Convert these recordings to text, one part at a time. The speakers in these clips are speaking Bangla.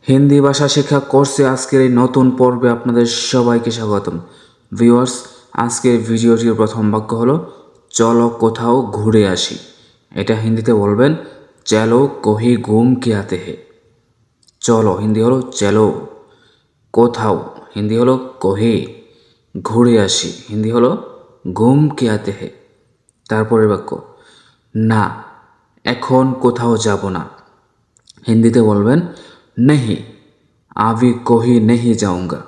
হিন্দি ভাষা শেখা কোর্সে আজকের এই নতুন পর্বে আপনাদের সবাইকে স্বাগতম। ভিউয়ার্স, আজকের ভিডিওটির প্রথম বাক্য হলো চলো কোথাও ঘুরে আসি। এটা হিন্দিতে বলবেন চলো কহি ঘুম কে আতে হে। চলো হিন্দি হলো চলো, কোথাও হিন্দি হলো কহি, ঘুরে আসি হিন্দি হলো ঘুম কে আতে হে। তারপরের বাক্য না, এখন কোথাও যাব না। হিন্দিতে বলবেন नहीं, अभी कोही नहीं जाऊंगा।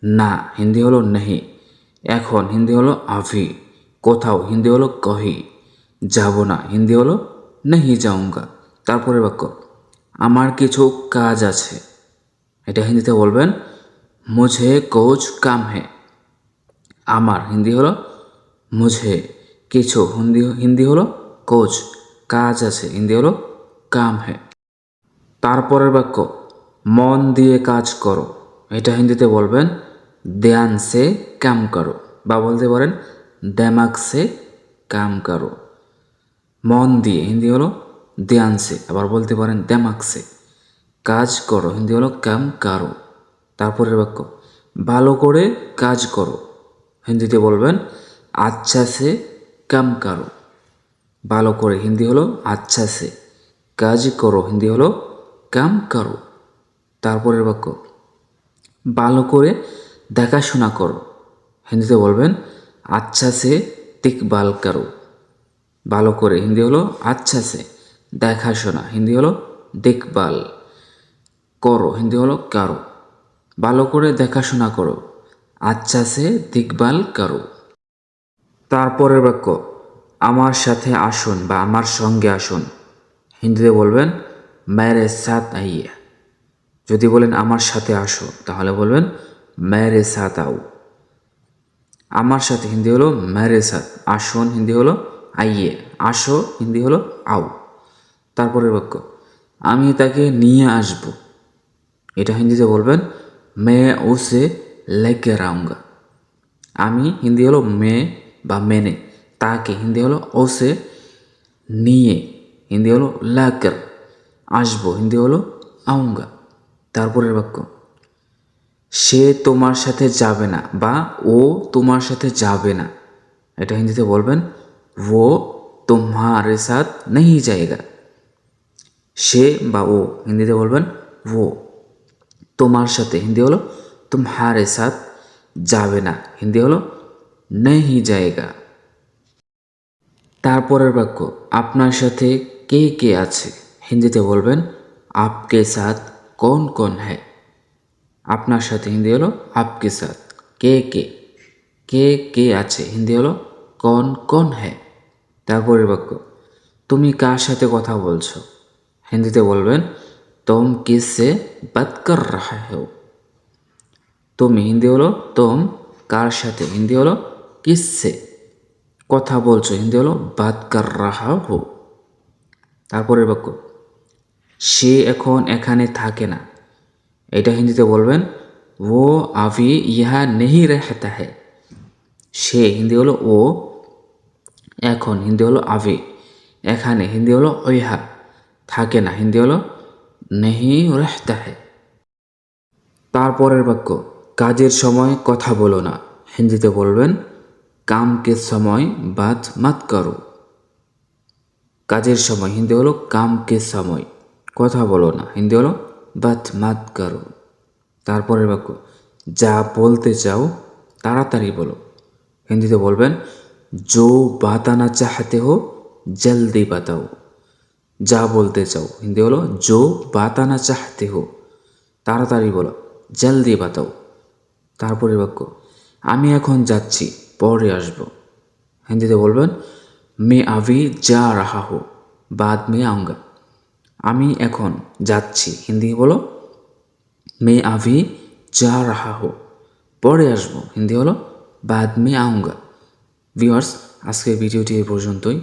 না হিন্দি হলো नहीं, এখন হিন্দি হলো আভি, কোথাও হিন্দি হলো কহি, যাব না হিন্দি হলো नहीं जाऊंगा। তারপরে বাক্য আমার কিছু কাজ আছে। এটা হিন্দিতে বলবেন मुझे कुछ काम है। আমার হিন্দি হলো मुझे, কিছু হিন্দি হলো कुछ, কাজ আছে হিন্দি হলো काम है। তারপরের বাক্য মন দিয়ে কাজ করো। এটা হিন্দিতে বলবেন ধ্যান সে কাম করো, বা বলতে পারেন দেমাগ সে কাম করো। মন দিয়ে হিন্দি হলো ধ্যান সে, আবার বলতে পারেন দেমাগ সে। কাজ করো হিন্দি হলো কাম করো। তারপরের বাক্য ভালো করে কাজ করো। হিন্দিতে বলবেন আচ্ছা সে কাম করো। ভালো করে হিন্দি হলো আচ্ছা সে, কাজ করো হিন্দি হলো কাম করো। তারপরের বাক্য ভালো করে দেখাশোনা করো। হিন্দিতে বলবেন আচ্ছা সে দেখভাল করো। ভালো করে হিন্দি হলো আচ্ছা সে, দেখাশোনা হিন্দি হলো দেখভাল, করো হিন্দি হলো কারো। ভালো করে দেখাশোনা করো, আচ্ছা সে দেখভাল করো। তারপরের বাক্য আমার সাথে আসুন বা আমার সঙ্গে আসুন। হিন্দিতে বলবেন মেরে সাথ আইয়ে। যদি বলেন আমার সাথে আসো তাহলে বলবেন মেরে সাথ আও। আমার সাথে হিন্দি হলো মেরে সাথ, আসুন হিন্দি হলো আইয়ে, আসো হিন্দি হলো আও। তারপরের বাক্য আমি তাকে নিয়ে আসব। এটা হিন্দিতে বলবেন মে ওসে লেকে আউঙ্গা। আমি হিন্দি হলো মে বা মেনে, তাকে হিন্দি হলো ওসে, নিয়ে হিন্দি হলো লাকর, আসবো হিন্দি হলো আউঙ্গা। তারপরের বাক্য সে তোমার সাথে যাবে না বা ও তোমার সাথে যাবে না। এটা হিন্দিতে বলবেন ও তোমারে সাথ নেই যায়গা। সে বা ও হিন্দিতে বলবেন ও, তোমার সাথে হিন্দি হলো তোমারে সাথ, যাবে না হিন্দি হলো নেই যায়গা। তারপরের বাক্য আপনার সাথে কে কে আছে। হিন্দিতে বলবেন আপকে সাথ কौन कौन है। আপনার সাথে হিন্দি হলো আপকে সাথ, কে কে, কে কে আছে হিন্দি হলো कौन कौन है। তারপরের বাক্য তুমি কার সাথে কথা বলছো। হিন্দিতে বলবেন तुम किससे बात कर रहे हो। তুমি হিন্দি হলো तुम, কার সাথে হিন্দি হলো কিসসে, কথা বলছো হিন্দি হলো বাত কর রাহা হো। তারপরের বাক্য সে এখন এখানে থাকে না। এটা হিন্দিতে বলবেন ও আভি ইহা নেহি রেহতা হ্যায়। সে হিন্দি হলো ও, এখন হিন্দি হলো আভি, এখানে হিন্দি হলো ইহা, থাকে না হিন্দি হলো নেহি রেহতা হ্যায়। তারপরের বাক্য কাজের সময় কথা বলো না। হিন্দিতে বলবেন কামকে সময় বাত মত করো। কাজের সময় হিন্দি হলো কামকে সময়, কথা বলো না হিন্দি হলো বাত মত করো। তারপরের বাক্য যা বলতে চাও তাড়াতাড়ি বলো। হিন্দিতে বলবেন জো বাতানা চাহতে হো জলদি বাতাও। যা বলতে চাও হিন্দি হলো জো বাতানা চাহতে হো, তাড়াতাড়ি বলো, জলদি বাতাও। তারপরের বাক্য আমি এখন যাচ্ছি, পরে আসবো। হিন্দিতে বলবেন मैं अभी जा रहा हूँ बाद में आऊँगा। আমি এখন যাচ্ছি হিন্দি বলো मैं अभी जा रहा हूँ, পরে আসবো হিন্দি হলো बाद में आऊँगा। ভিউয়ার্স, আজকের ভিডিওটি এই পর্যন্তই।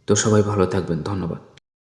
তো সবাই ভালো থাকবেন, ধন্যবাদ।